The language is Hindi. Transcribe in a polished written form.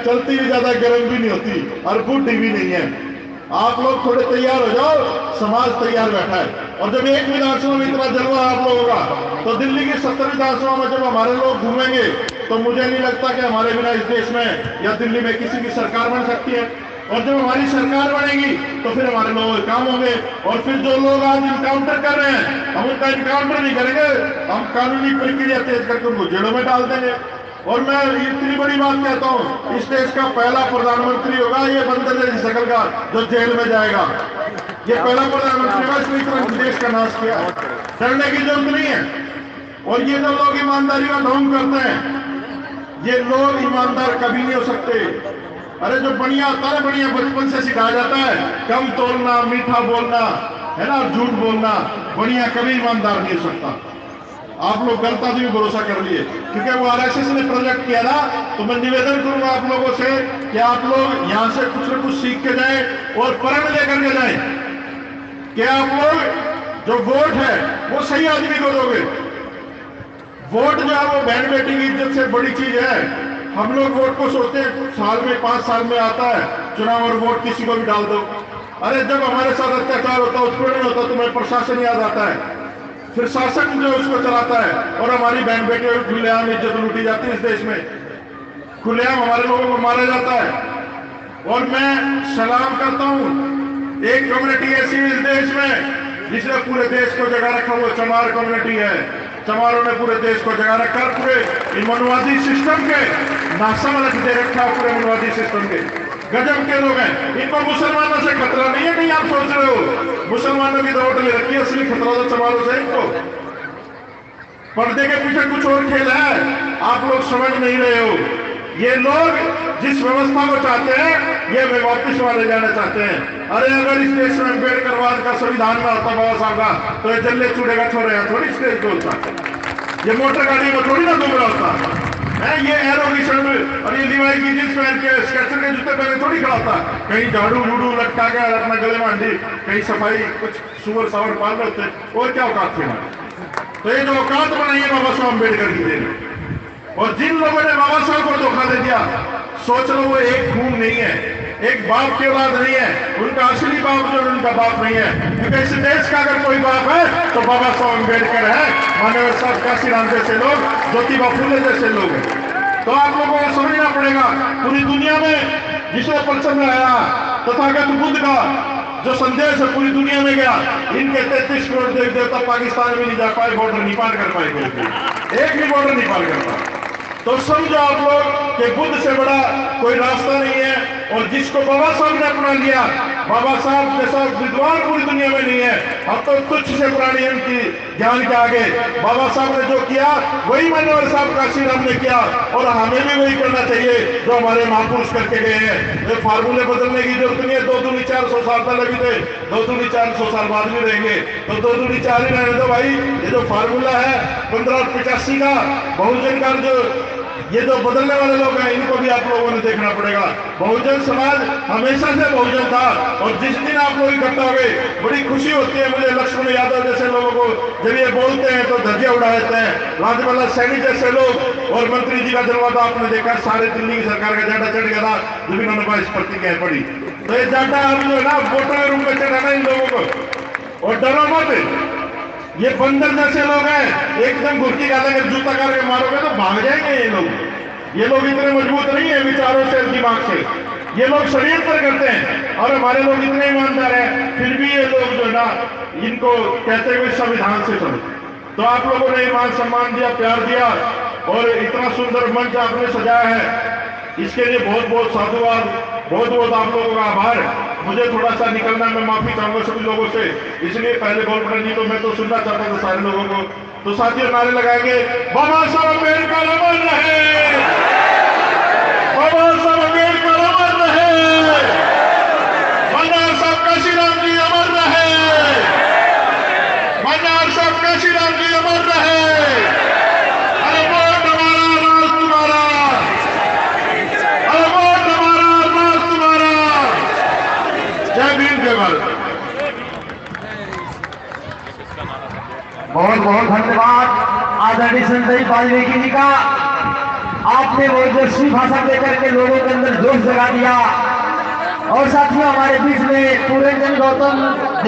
चलती भी ज्यादा गर्म भी नहीं होती और बूढ़ी भी नहीं है। आप लोग थोड़े तैयार हो जाओ, समाज तैयार बैठा है। और जब एक विधानसभा में इतना जलवा आप लोगों का, तो दिल्ली की 70 विधानसभा में जब हमारे लोग घूमेंगे तो मुझे नहीं लगता कि हमारे बिना इस देश में या दिल्ली में किसी की सरकार बन सकती है। और जब हमारी सरकार बनेगी तो फिर हमारे लोग काम होंगे। और फिर जो लोग आज इनकाउंटर कर रहे हैं, हम उनका इनकाउंटर नहीं करेंगे, हम कानूनी प्रक्रिया तेज करके उनको जेलों में डाल देंगे। और मैं इतनी बड़ी बात कहता हूं, इस देश का पहला प्रधानमंत्री होगा ये बंदर जैसी शकल का जो जेल में जाएगा। ये पहला प्रधानमंत्री होगा इसने इतना देश का नाश किया। डरने की जरूरत नहीं है। और ये जो लोग ईमानदारी का ढोंग करते हैं, ये लोग ईमानदार कभी नहीं हो सकते। अरे जो बढ़िया होता है, बढ़िया बचपन से सिखाया जाता है, कम तोलना, मीठा बोलना, है ना, झूठ बोलना, बढ़िया कभी ईमानदार नहीं हो सकता। आप लोग गलत आदमी भरोसा कर लिए, क्योंकि वो आरएसएस ने प्रोजेक्ट किया ना। तो मैं निवेदन करूंगा आप लोगों से कि आप लोग यहां से कुछ न कुछ सीख के जाएं और प्रण लेकर के जाएं कि आप लोग जो वोट है वो सही आदमी को दोगे। वोट जो है वो बहन बेटी की इज्जत से बड़ी चीज है। हम लोग वोट को सोचते हैं साल में 5 साल में आता है चुनाव और वोट किसी को भी डाल दो। अरे जब हमारे साथ अत्याचार होता है, उत्पीड़न होता है, तो मैं प्रशासन याद आता है, फिर शासन जो उसको चलाता है और हमारी बहन बेटे खुलेआम इज्जत लूटी जाती है। इस देश में खुलेआम हमारे लोगों को मारा जाता है। और मैं सलाम करता हूं, एक कम्युनिटी ऐसी इस देश में जिसने पूरे देश को जगा रखा, वो चमार कम्युनिटी है। चमारों ने पूरे देश को जगा रखा, पूरे मनवादी सिस्टम के नाशा में रख दे रखा, पूरे मनवादी सिस्टम के गजब के लोग हैं। इनको मुसलमानों से खतरा नहीं है, नहीं आप सोच रहे हो मुसलमानों की दौड़ ले रखी है, असली खतरा तो चमारों से। इनको पर्दे के पीछे कुछ और खेल है, आप लोग समझ नहीं रहे हो। ये लोग जिस व्यवस्था को चाहते हैं ये वे वापिस वाले जाना चाहते हैं। अरे अगर इस देश में अम्बेडकरवाद का संविधान में होता बाबा साहब का, तो ये जल्ले चूड़े का छोरे हैं थोड़ी स्टेज बोलता, ये मोटर गाड़ी में थोड़ी ना घूम रहा होता है, ये एरो की शर्ट और ये लिवाई की जींस पहन के स्केचर के जूते पहने थोड़ी खड़ा होता। कहीं झाड़ू झूड़ू लटका के अपना गले में हंडी, कहीं सफाई कुछ सुअर सावर पाल रहे होते। और क्या औकात थे हमारे? तो ये जो औकात बनाई है बाबा साहब अम्बेडकर की देन। और जिन लोगों ने बाबा साहब को धोखा दे दिया, सोच लो वो एक खून नहीं है, एक बाप की औलाद नहीं है, उनका असली बाप जो उनका बाप नहीं है। क्योंकि इस देश का अगर कोई बाप है तो बाबा साहब अम्बेडकर है, मानव साहब काशीराम जैसे लोग, ज्योतिबा फुले जैसे लोग हैं। तो आप लोगों को समझना पड़ेगा, पूरी दुनिया में जिसने परचम लगाया तथागत बुद्ध का जो संदेश है पूरी दुनिया में गया, इनके 33 करोड़ देवी देवता पाकिस्तान में नहीं जा पाए, बॉर्डर नहीं पार कर पाए, एक भी बॉर्डर नहीं पार कर पाए। तो समझो आप लोग कि बुद्ध से बड़ा कोई रास्ता नहीं है। और जिसको बाबा साहब ने अपना लिया, बाबा साहब जैसा विद्वान पूरी दुनिया में नहीं है। अब तो तुच्छ से प्राणी उनकी ज्ञान के आगे। बाबा साहब ने जो किया वही मनोहर साहब काशीराम ने किया, और हमें भी वही करना चाहिए जो हमारे महापुरुष करके गए हैं। ये फार्मूले बदलने की जरूरत नहीं है। 2 दूनी 400 साल पहले भी थे, 2 दूनी 400 साल बाद भी रहेंगे, तो 2 दूनी 4 ही रहने दो भाई। ये जो फार्मूला है 1585 का बहुजन का, ये जो बदलने वाले लोग हैं इनको भी आप लोगों ने देखना पड़ेगा। बहुजन समाज हमेशा से बहुजन था, और जिस दिन आप लोग इकट्ठा हो गए बड़ी खुशी होती है मुझे। लक्ष्मण यादव जैसे लोगों को जब ये बोलते हैं तो धज्जियां उड़ा देते हैं। राजमल्ला सैनी जैसे लोग और मंत्री जी का जलवा तो आपने देखा, सारे दिल्ली की सरकार का झंडा चढ़ गया था जब इन्होंने बाईस प्रतिज्ञा पड़ी। तो ये झंडा आप जो है ना वोटों के रूप में चढ़ाना इन लोगों को। और डरो मत, ये बंदर जैसे लोग हैं, एकदम घुर्की डालेंगे, जूता करके मारोगे तो भाग जाएंगे ये लोग। ये लोग इतने मजबूत नहीं है विचारों से, दिमाग से। ये लोग षड्यंत्र करते हैं, और हमारे लोग इतने ईमानदार हैं, फिर भी ये लोग जो है ना इनको कहते हुए संविधान से चलो। तो आप लोगों ने ईमान सम्मान दिया, प्यार दिया, और इतना सुंदर मंच आपने सजाया है, इसके लिए बहुत बहुत साधुवाद, बहुत बहुत आप लोगों का आभार। मुझे थोड़ा सा निकलना, मैं माफी चाहूंगा सभी लोगों से, इसलिए पहले बोल पड़ा, नहीं तो मैं तो सुनना चाहता था सारे लोगों को। तो साथियों नारे लगाएंगे, बाबा साहब अम्बेडकर अमर रहे, बाबा साहब अम्बेडकर अमर रहे, मनोहर साहब काशीराम जी अमर रहे, मनोहर साहब काशीराम जी अमर रहे। अरे वोट हमारा, राज तुम्हारा, अरे वोट हमारा, राज तुम्हारा। जय भीम, जय भारत। बहुत बहुत धन्यवाद आदरणीय संजय वाल्मीकि जी का। आपने वो ओजस्वी भाषण देकर के लोगों के अंदर जोश जगा दिया। और साथियों, हमारे बीच में पूरे दिन गौतम